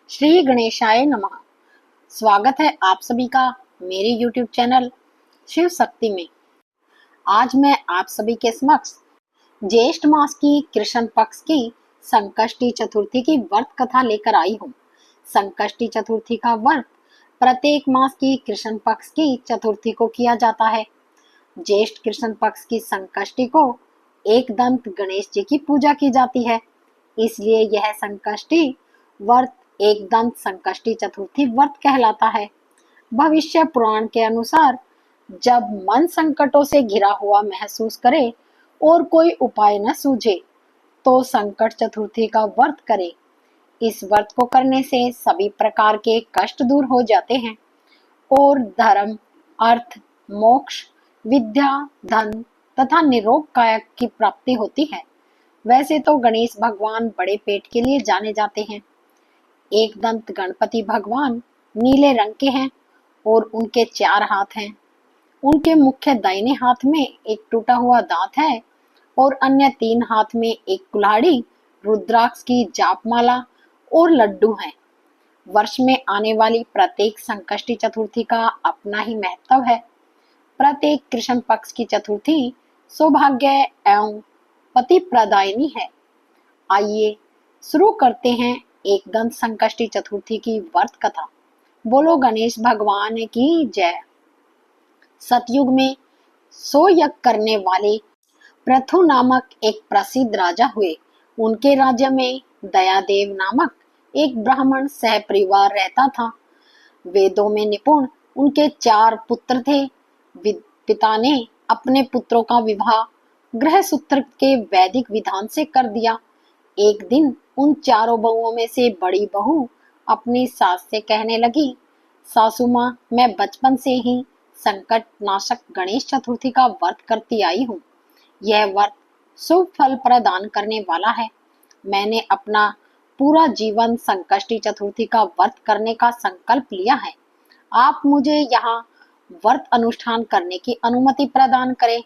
श्री गणेशाय नमः। स्वागत है आप सभी का मेरे YouTube चैनल शिव शक्ति में। आज मैं आप सभी के समक्ष ज्येष्ठ मास की कृष्ण पक्ष की संकष्टी चतुर्थी की व्रत कथा लेकर आई हूँ। संकष्टी चतुर्थी का व्रत प्रत्येक मास की कृष्ण पक्ष की चतुर्थी को किया जाता है। ज्येष्ठ कृष्ण पक्ष की संकष्टी को एक दंत गणेश जी की पूजा की जाती है, इसलिए यह संकष्टी व्रत एक दंत संकष्टी चतुर्थी व्रत कहलाता है। भविष्य पुराण के अनुसार जब मन संकटों से घिरा हुआ महसूस करे और कोई उपाय न सूझे तो संकट चतुर्थी का व्रत करे। इस व्रत को करने से सभी प्रकार के कष्ट दूर हो जाते हैं और धर्म, अर्थ, मोक्ष, विद्या, धन तथा निरोग काया की प्राप्ति होती है। वैसे तो गणेश भगवान बड़े पेट के लिए जाने जाते हैं। एक दंत गणपति भगवान नीले रंग के हैं और उनके 4 हाथ हैं। उनके मुख्य दाहिने हाथ में एक टूटा हुआ दांत है और अन्य 3 हाथ में एक कुल्हाड़ी, रुद्राक्ष की जापमाला और लड्डू हैं। वर्ष में आने वाली प्रत्येक संकष्टी चतुर्थी का अपना ही महत्व है। प्रत्येक कृष्ण पक्ष की चतुर्थी सौभाग्य एवं पति प्रदायिनी है। आइए शुरू करते हैं एक दंत संकष्टी चतुर्थी की व्रत कथा। बोलो गणेश भगवान की जय। सतयुग में 100 यज्ञ करने वाले पृथु नामक एक प्रसिद्ध राजा हुए। उनके राज्य में दयादेव नामक एक ब्राह्मण सह परिवार रहता था। वेदों में निपुण उनके 4 पुत्र थे। पिता ने अपने पुत्रों का विवाह गृह सूत्र के वैदिक विधान से कर दिया। एक दिन उन 4 बहुओं में से बड़ी बहू अपनी सास से कहने लगी, सासू माँ, मैं बचपन से ही संकट नाशक गणेश चतुर्थी का व्रत करती आई हूँ। यह व्रत शुभ फल प्रदान करने वाला है। मैंने अपना पूरा जीवन संकष्टी चतुर्थी का व्रत करने का संकल्प लिया है। आप मुझे यहाँ व्रत अनुष्ठान करने की अनुमति प्रदान करें।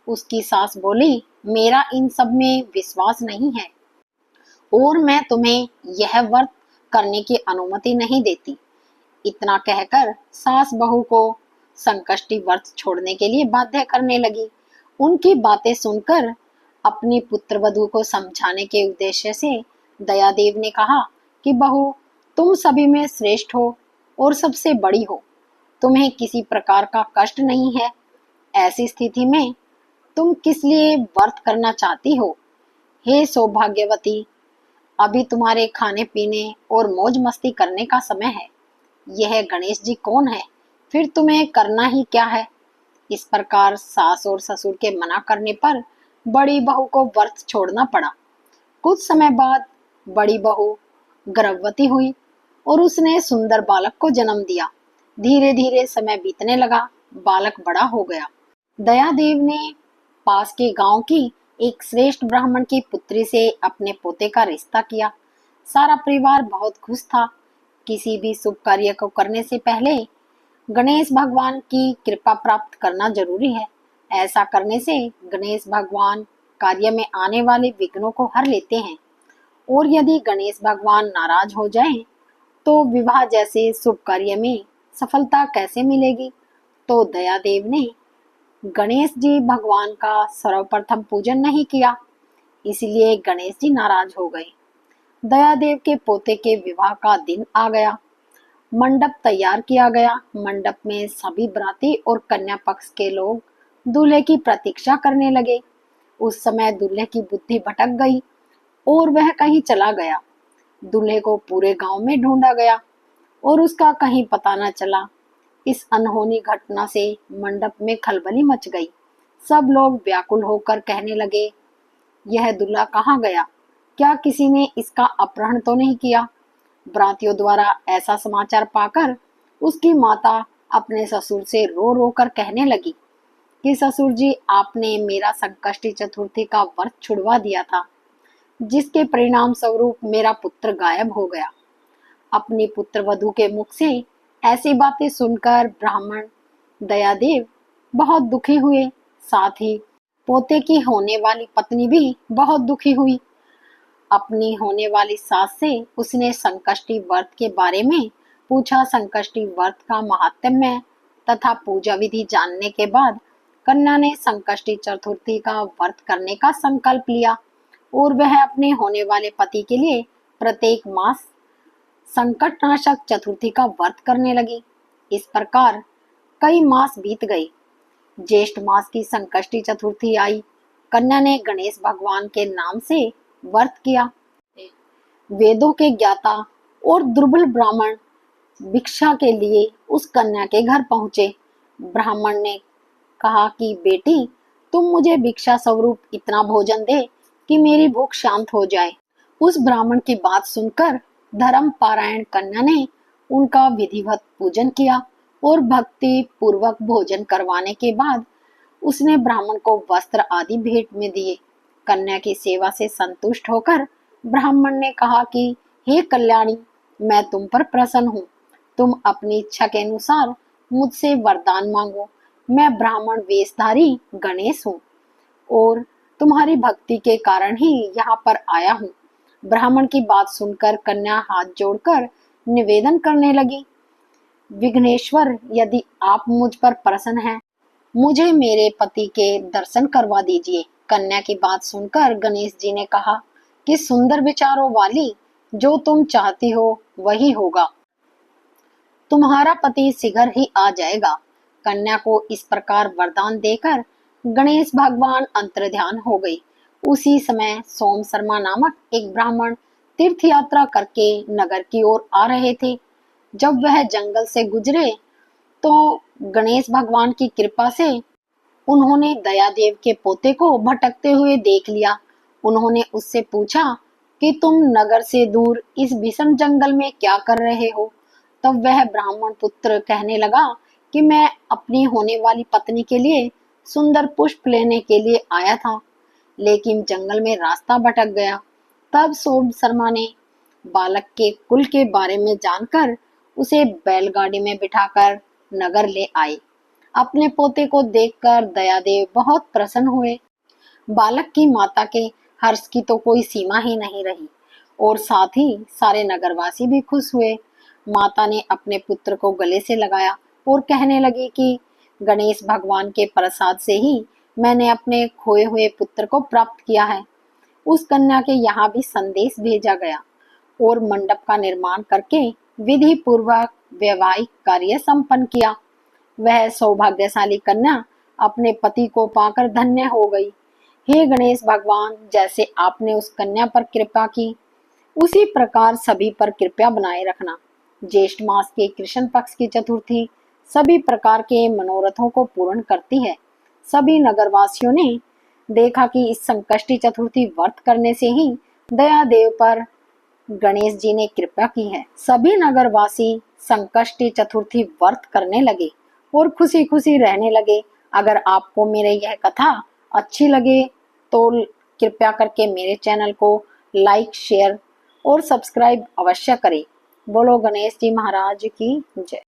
उसकी सास बोली, मेरा इन सब में विश्वास नहीं है और मैं तुम्हें यह व्रत करने की अनुमति नहीं देती। इतना कहकर सास बहू को संकष्टी व्रत छोड़ने के लिए बाध्य करने लगी। उनकी बातें सुनकर अपनी पुत्रवधू को समझाने के उद्देश्य से दयादेव ने कहा कि बहू, तुम सभी में श्रेष्ठ हो और सबसे बड़ी हो। तुम्हें किसी प्रकार का कष्ट नहीं है। ऐसी स्थिति में तुम किस लिए व्रत करना चाहती हो? हे सौभाग्यवती, अभी तुम्हारे खाने पीने और मौज मस्ती करने का समय है। यह गणेश जी कौन है? फिर तुम्हें करना ही क्या है? इस प्रकार सास और ससुर के मना करने पर बड़ी बहू को व्रत छोड़ना पड़ा। कुछ समय बाद बड़ी बहू गर्भवती हुई और उसने सुंदर बालक को जन्म दिया। धीरे धीरे समय बीतने लगा, बालक बड़ा हो गया। दयादेव ने पास के गांव की एक श्रेष्ठ ब्राह्मण की पुत्री से अपने पोते का रिश्ता किया। सारा परिवार बहुत खुश था। किसी भी शुभ कार्य को करने से पहले गणेश भगवान की कृपा प्राप्त करना जरूरी है। ऐसा करने से गणेश भगवान कार्य में आने वाले विघ्नों को हर लेते हैं और यदि गणेश भगवान नाराज हो जाएं, तो विवाह जैसे शुभ कार्य में सफलता कैसे मिलेगी? तो दयादेव ने गणेश जी भगवान का सर्वप्रथम पूजन नहीं किया, इसलिए गणेश जी नाराज हो गए। दयादेव के पोते के विवाह का दिन आ गया। मंडप तैयार किया गया। मंडप में सभी बराती और कन्या पक्ष के लोग दूल्हे की प्रतीक्षा करने लगे। उस समय दूल्हे की बुद्धि भटक गई और वह कहीं चला गया। दूल्हे को पूरे गांव में ढूंढा गया और उसका कहीं पता न चला। इस अनहोनी घटना से मंडप में खलबली मच गई। सब लोग व्याकुल होकर कहने लगे, यह दूल्हा कहाँ गया? क्या किसी ने इसका अपहरण तो नहीं किया? बरातियों द्वारा ऐसा समाचार पाकर उसकी माता अपने ससुर से रो रो कर कहने लगी कि ससुर जी, आपने मेरा संकष्टी चतुर्थी का व्रत छुड़वा दिया था, जिसके परिणाम स्वरूप मेरा पुत्र गायब हो गया। अपनी पुत्र वधू के मुख से ऐसी बातें सुनकर ब्राह्मण दयादेव बहुत दुखी हुए। साथ ही पोते की होने वाली पत्नी भी बहुत दुखी हुई। अपनी होने वाली सास से उसने संकष्टी व्रत के बारे में पूछा। संकष्टी व्रत का महात्म्य तथा पूजा विधि जानने के बाद कन्या ने संकष्टी चतुर्थी का व्रत करने का संकल्प लिया और वह अपने होने वाले पति के लिए प्रत्येक मास संकटनाशक चतुर्थी का व्रत करने लगी। इस प्रकार कई मास बीत गए। ज्येष्ठ मास की संकष्टी चतुर्थी आई। कन्या ने गणेश भगवान के नाम से व्रत किया। वेदों के ज्ञाता और दुर्बल ब्राह्मण भिक्षा के लिए उस कन्या के घर पहुंचे। ब्राह्मण ने कहा कि बेटी, तुम मुझे भिक्षा स्वरूप इतना भोजन दे कि मेरी भूख शांत हो जाए। उस ब्राह्मण की बात सुनकर धर्म पारायण कन्या ने उनका विधिवत पूजन किया और भक्ति पूर्वक भोजन करवाने के बाद उसने ब्राह्मण को वस्त्र आदि भेंट में दिए। कन्या की सेवा से संतुष्ट होकर ब्राह्मण ने कहा कि हे कल्याणी, मैं तुम पर प्रसन्न हूँ। तुम अपनी इच्छा के अनुसार मुझसे वरदान मांगो। मैं ब्राह्मण वेशधारी गणेश हूँ और तुम्हारी भक्ति के कारण ही यहाँ पर आया हूँ। ब्राह्मण की बात सुनकर कन्या हाथ जोड़कर निवेदन करने लगी, विघ्नेश्वर, यदि आप मुझ पर प्रसन्न हैं, मुझे मेरे पति के दर्शन करवा दीजिए। कन्या की बात सुनकर गणेश जी ने कहा कि सुंदर विचारों वाली, जो तुम चाहती हो वही होगा। तुम्हारा पति शीघ्र ही आ जाएगा। कन्या को इस प्रकार वरदान देकर गणेश भगवान अंतर्ध्यान हो गई। उसी समय सोम शर्मा नामक एक ब्राह्मण तीर्थ यात्रा करके नगर की ओर आ रहे थे। जब वह जंगल से गुजरे तो गणेश भगवान की कृपा से उन्होंने दयादेव के पोते को भटकते हुए देख लिया। उन्होंने उससे पूछा कि तुम नगर से दूर इस भीषण जंगल में क्या कर रहे हो? तब वह ब्राह्मण पुत्र कहने लगा कि मैं अपनी होने वाली पत्नी के लिए सुंदर पुष्प लेने के लिए आया था, लेकिन जंगल में रास्ता भटक गया। तब सोम शर्मा ने बालक के कुल के बारे में जानकर उसे बैलगाड़ी में बिठाकर नगर ले आए। अपने पोते को देखकर दयादेव बहुत प्रसन्न हुए। बालक की माता के हर्ष की तो कोई सीमा ही नहीं रही और साथ ही सारे नगरवासी भी खुश हुए। माता ने अपने पुत्र को गले से लगाया और कहने लगी कि गणेश भगवान के प्रसाद से ही मैंने अपने खोए हुए पुत्र को प्राप्त किया है। उस कन्या के यहाँ भी संदेश भेजा गया और मंडप का निर्माण करके विधि पूर्वक वैवाहिक कार्य संपन्न किया। वह सौभाग्यशाली कन्या अपने पति को पाकर धन्य हो गई। हे गणेश भगवान, जैसे आपने उस कन्या पर कृपा की, उसी प्रकार सभी पर कृपा बनाए रखना। ज्येष्ठ मास के कृष्ण पक्ष की चतुर्थी सभी प्रकार के मनोरथों को पूर्ण करती है। सभी नगरवासियों ने देखा कि इस संकष्टी चतुर्थी व्रत करने से ही दया देव पर गणेश जी ने कृपा की है। सभी नगरवासी संकष्टी चतुर्थी व्रत करने लगे और खुशी खुशी रहने लगे। अगर आपको मेरी यह कथा अच्छी लगे तो कृपया करके मेरे चैनल को लाइक, शेयर और सब्सक्राइब अवश्य करें। बोलो गणेश जी महाराज की जय।